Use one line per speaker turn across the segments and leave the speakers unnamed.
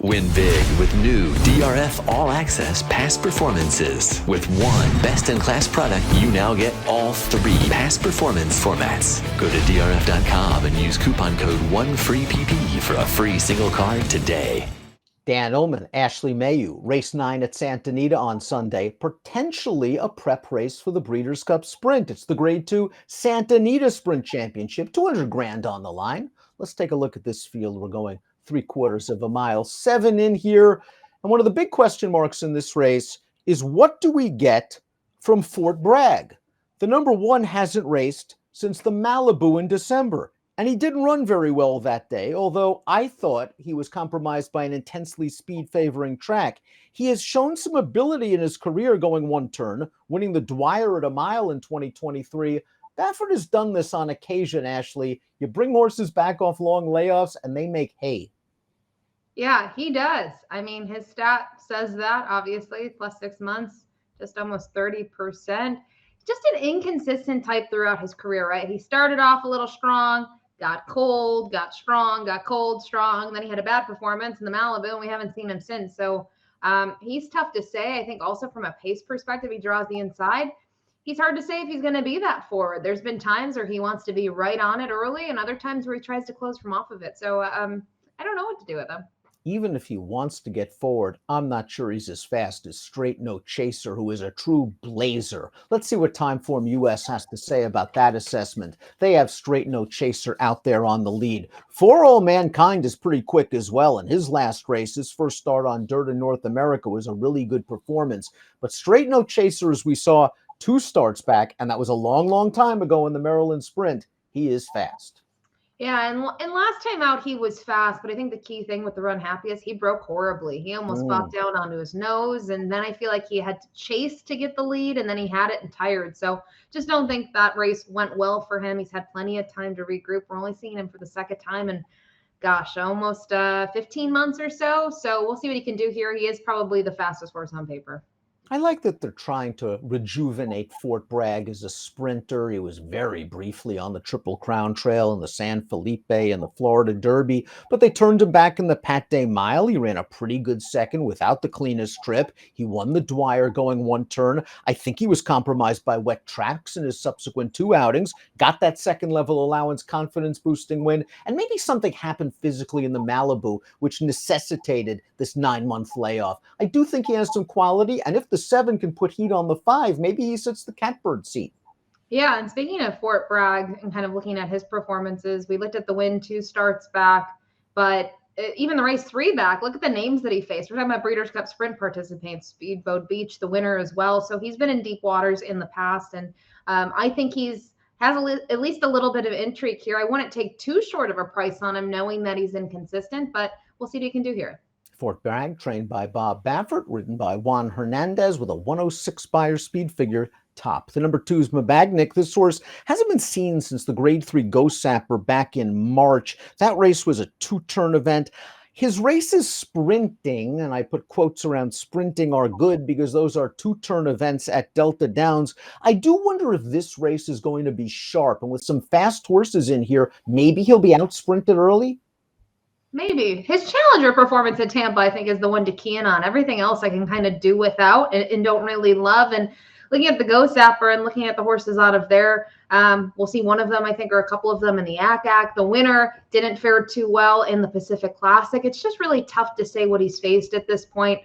Win big with new DRF All Access Past Performances. With one best-in-class product, you now get all three past performance formats. Go to DRF.com and use coupon code ONEFREEPP for a free single card today.
Dan Illman, Ashley Mailloux, race 9 at Santa Anita on Sunday, potentially a prep race for the Breeders' Cup Sprint. It's the Grade 2 Santa Anita Sprint Championship, 200 grand on the line. Let's take a look at this field. We're going 3/4 of a mile, 7 in here. And one of the big question marks in this race is, what do we get from Fort Bragg? The number 1 hasn't raced since the Mailloux in December. And he didn't run very well that day, although I thought he was compromised by an intensely speed-favoring track. He has shown some ability in his career going one turn, winning the Dwyer at a mile in 2023. Baffert has done this on occasion, Ashley. You bring horses back off long layoffs, and they make hay.
Yeah, he does. I mean, his stat says that, obviously, plus 6 months, just almost 30%. Just an inconsistent type throughout his career, right? He started off a little strong, got cold, got strong, got cold, strong. Then he had a bad performance in the Mailloux, and we haven't seen him since. So he's tough to say. I think also from a pace perspective, he draws the inside. He's hard to say if he's going to be that forward. There's been times where he wants to be right on it early and other times where he tries to close from off of it. So I don't know what to do with him.
Even if he wants to get forward, I'm not sure he's as fast as Straight No Chaser, who is a true blazer. Let's see what Timeform US has to say about that assessment. They have Straight No Chaser out there on the lead. For All Mankind is pretty quick as well. In his last race, his first start on dirt in North America, was a really good performance. But Straight No Chaser, as we saw 2 starts back, and that was a long, long time ago in the Maryland Sprint, he is fast.
Yeah, and last time out he was fast, but I think the key thing with the Run Happiest, he broke horribly. He almost bopped down onto his nose, and then I feel like he had to chase to get the lead, and then he had it and tired. So just don't think that race went well for him. He's had plenty of time to regroup. We're only seeing him for the second time in, gosh, almost 15 months or so. So we'll see what he can do here. He is probably the fastest horse on paper.
I like that they're trying to rejuvenate Fort Bragg as a sprinter. He was very briefly on the Triple Crown Trail and the San Felipe and the Florida Derby, but they turned him back in the Pat Day Mile. He ran a pretty good second without the cleanest trip. He won the Dwyer going one turn. I think he was compromised by wet tracks in his subsequent 2 outings, got that second level allowance confidence boosting win, and maybe something happened physically in the Mailloux, which necessitated this 9-month layoff. I do think he has some quality, and if the 7 can put heat on the 5, maybe he sits the catbird seat.
Yeah, and speaking of Fort Bragg and kind of looking at his performances, we looked at the win 2 starts back, but even the race 3 back, look at the names that he faced. We're talking about Breeders' Cup Sprint participants, Speedboat Beach, the winner as well. So he's been in deep waters in the past, and I think has at least a little bit of intrigue here. I wouldn't take too short of a price on him, knowing that he's inconsistent, but we'll see what he can do here.
Fort Bragg, trained by Bob Baffert, ridden by Juan Hernandez with a 106 Beyer speed figure top. The number 2 is Mbagnick. This horse hasn't been seen since the Grade 3 Ghost Sapper back in March. That race was a 2-turn event. His races sprinting, and I put quotes around sprinting, are good because those are 2-turn events at Delta Downs. I do wonder if this race is going to be sharp, and with some fast horses in here, maybe he'll be out sprinted early.
Maybe. His challenger performance at Tampa, I think, is the one to key in on. Everything else I can kind of do without and don't really love. And looking at the Go Sapper and looking at the horses out of there, we'll see one of them, I think, or a couple of them in the ACAC. The winner didn't fare too well in the Pacific Classic. It's just really tough to say what he's faced at this point.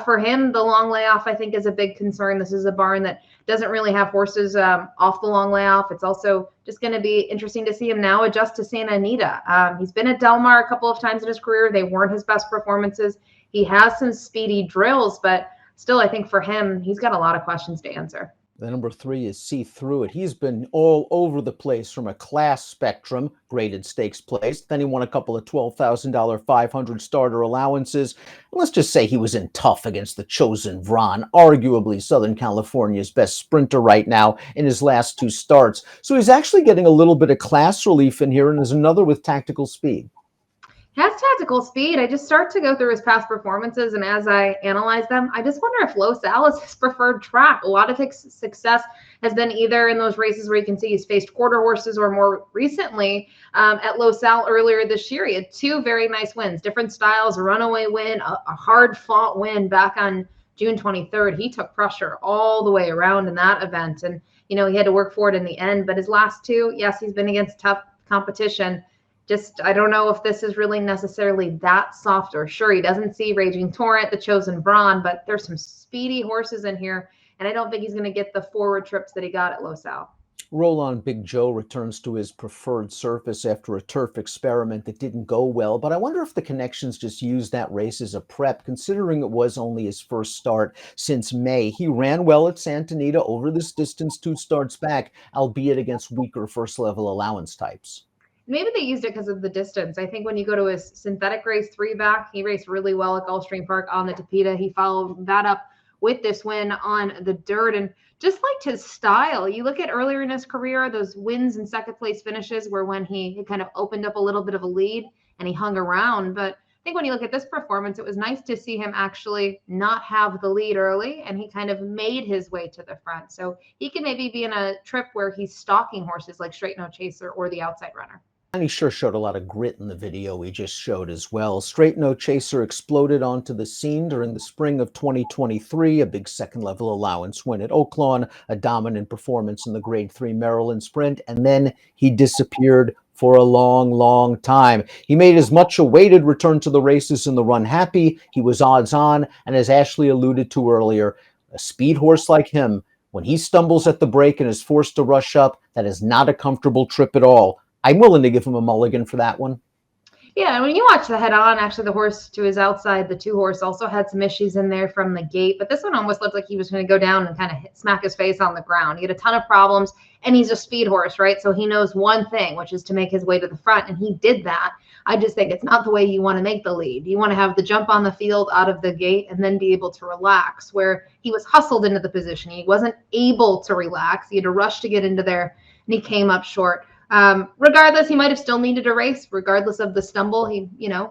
For him, the long layoff, I think, is a big concern. This is a barn that doesn't really have horses off the long layoff. It's also just going to be interesting to see him now adjust to Santa Anita. He's been at Del Mar a couple of times in his career. They weren't his best performances. He has some speedy drills, but still, I think for him, he's got a lot of questions to answer.
The number 3 is See Through It. He's been all over the place from a class spectrum, graded stakes place. Then he won a couple of $12,000 500 starter allowances. And let's just say he was in tough against the Chosen Vron, arguably Southern California's best sprinter right now in his last 2 starts. So he's actually getting a little bit of class relief in here, and there's another with tactical speed.
Has tactical speed. I just start to go through his past performances, and as I analyze them, I just wonder if Los Al is his preferred track. A lot of his success has been either in those races where you can see he's faced quarter horses, or more recently at Los Al earlier this year. He had two very nice wins, different styles, a runaway win, a hard-fought win back on June 23rd. He took pressure all the way around in that event, and he had to work for it in the end. But his last two, yes, he's been against tough competition. Just, I don't know if this is really necessarily that soft. Or sure, he doesn't see Raging Torrent, the Chosen Brawn, but there's some speedy horses in here, and I don't think he's going to get the forward trips that he got at Los Al.
Roland Big Joe returns to his preferred surface after a turf experiment that didn't go well, but I wonder if the Connections just used that race as a prep, considering it was only his first start since May. He ran well at Santa Anita over this distance 2 starts back, albeit against weaker first-level allowance types.
Maybe they used it because of the distance. I think when you go to his synthetic race 3 back, he raced really well at Gulfstream Park on the Tapeta. He followed that up with this win on the dirt, and just liked his style. You look at earlier in his career, those wins and second place finishes were when he kind of opened up a little bit of a lead and he hung around. But I think when you look at this performance, it was nice to see him actually not have the lead early, and he kind of made his way to the front. So he can maybe be in a trip where he's stalking horses like Straight No Chaser or the Outside Runner.
And he sure showed a lot of grit in the video we just showed as well. Straight No Chaser exploded onto the scene during the spring of 2023, a big second-level allowance win at Oaklawn, a dominant performance in the Grade 3 Maryland Sprint, and then he disappeared for a long, long time. He made as much awaited return to the races in the Run Happy. He was odds on, and as Ashley alluded to earlier, a speed horse like him, when he stumbles at the break and is forced to rush up, that is not a comfortable trip at all. I'm willing to give him a mulligan for that one.
Yeah, and when you watch the head-on, actually the horse to his outside, the 2-horse, also had some issues in there from the gate, but this one almost looked like he was going to go down and kind of smack his face on the ground. He had a ton of problems, and he's a speed horse, right? So he knows one thing, which is to make his way to the front, and he did that. I just think it's not the way you want to make the lead. You want to have the jump on the field out of the gate and then be able to relax, where he was hustled into the position. He wasn't able to relax. He had to rush to get into there, and he came up short. Regardless, he might have still needed a race, regardless of the stumble. He,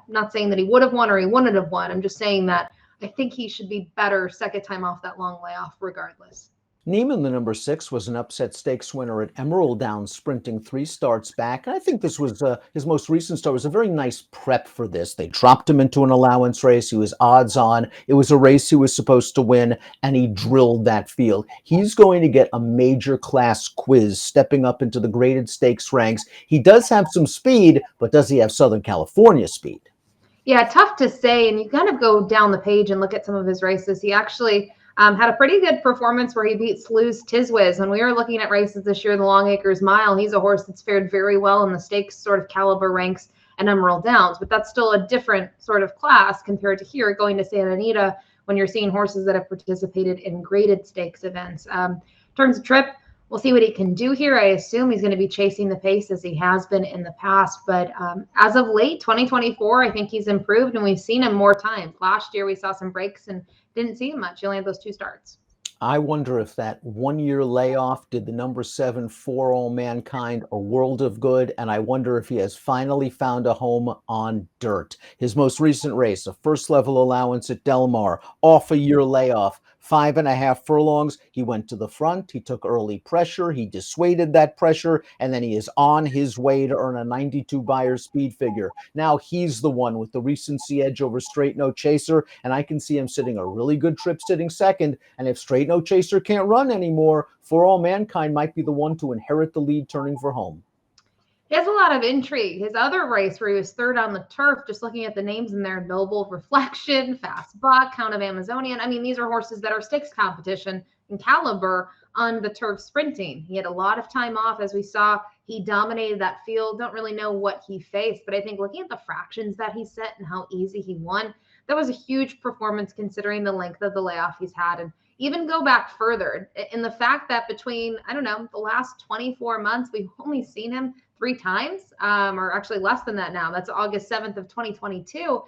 not saying that he would have won or he wouldn't have won. I'm just saying that I think he should be better second time off that long layoff, regardless.
Neiman, the number 6, was an upset stakes winner at Emerald Downs, sprinting 3 starts back. And I think this was his most recent start. It was a very nice prep for this. They dropped him into an allowance race. He was odds on. It was a race he was supposed to win, and he drilled that field. He's going to get a major class quiz, stepping up into the graded stakes ranks. He does have some speed, but does he have Southern California speed?
Yeah, tough to say. And you kind of go down the page and look at some of his races. He actually had a pretty good performance where he beat Slew's Tizwiz. When we were looking at races this year, the Long Acres Mile, he's a horse that's fared very well in the stakes sort of caliber ranks at Emerald Downs, but that's still a different sort of class compared to here going to Santa Anita when you're seeing horses that have participated in graded stakes events. In terms of trip, we'll see what he can do here. I assume he's going to be chasing the pace as he has been in the past, but as of late, 2024, I think he's improved, and we've seen him more times. Last year, we saw some breaks and didn't see him much. He only had those 2 starts.
I wonder if that 1-year layoff did the number 7 For All Mankind a world of good, and I wonder if he has finally found a home on dirt. His most recent race, a first-level allowance at Del Mar, off a year layoff, 5.5 furlongs. He went to the front. He took early pressure. He dissuaded that pressure, and then he is on his way to earn a 92 Beyer speed figure. Now he's the one with the recency edge over Straight No Chaser, and I can see him sitting a really good trip sitting second. And if Straight No Chaser can't run anymore, For All Mankind might be the one to inherit the lead turning for home.
He has a lot of intrigue. His other race where he was third on the turf, just looking at the names in there, Noble Reflection, Fast Buck, Count of Amazonian. I mean, these are horses that are stakes competition in caliber on the turf sprinting. He had a lot of time off. As we saw, he dominated that field. Don't really know what he faced, but I think looking at the fractions that he set and how easy he won, that was a huge performance considering the length of the layoff he's had. And even go back further in the fact that between, the last 24 months, we've only seen him 3 times, or actually less than that now. That's August 7th of 2022.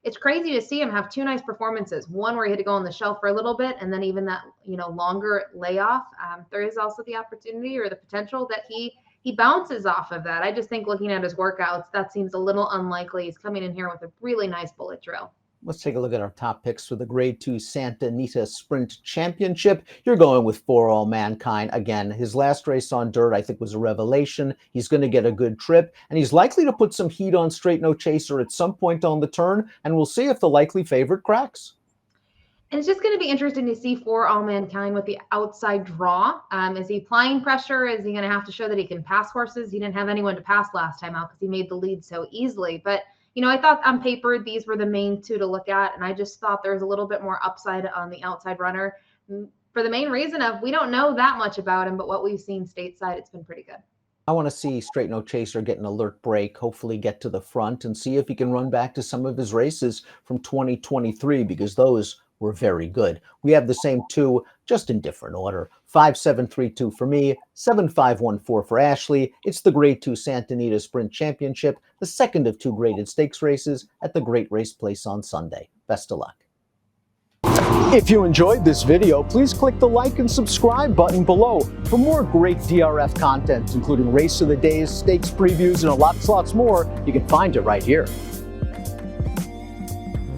It's crazy to see him have 2 nice performances. One where he had to go on the shelf for a little bit, and then even that, longer layoff. There is also the opportunity or the potential that he he bounces off of that. I just think looking at his workouts, that seems a little unlikely. He's coming in here with a really nice bullet drill.
Let's take a look at our top picks for the Grade 2 Santa Anita Sprint Championship. You're going with For All Mankind. Again, his last race on dirt, I think, was a revelation. He's going to get a good trip, and he's likely to put some heat on Straight No Chaser at some point on the turn, and we'll see if the likely favorite cracks.
And it's just going to be interesting to see For All Mankind with the outside draw. Is he applying pressure? Is he going to have to show that he can pass horses? He didn't have anyone to pass last time out because he made the lead so easily. But I thought on paper these were the main two to look at, and I just thought there was a little bit more upside on the outside runner for the main reason of we don't know that much about him, but what we've seen stateside, it's been pretty good.
I want to see Straight No Chaser get an alert break, hopefully get to the front, and see if he can run back to some of his races from 2023, because those were very good. We have the same two, just in different order. 5732 for me, 7514 for Ashley. It's the Grade 2 Santa Anita Sprint Championship, the second of two graded stakes races at the Great Race Place on Sunday. Best of luck. If you enjoyed this video, please click the like and subscribe button below for more great DRF content, including Race of the Days, stakes previews, and lots more. You can find it right here.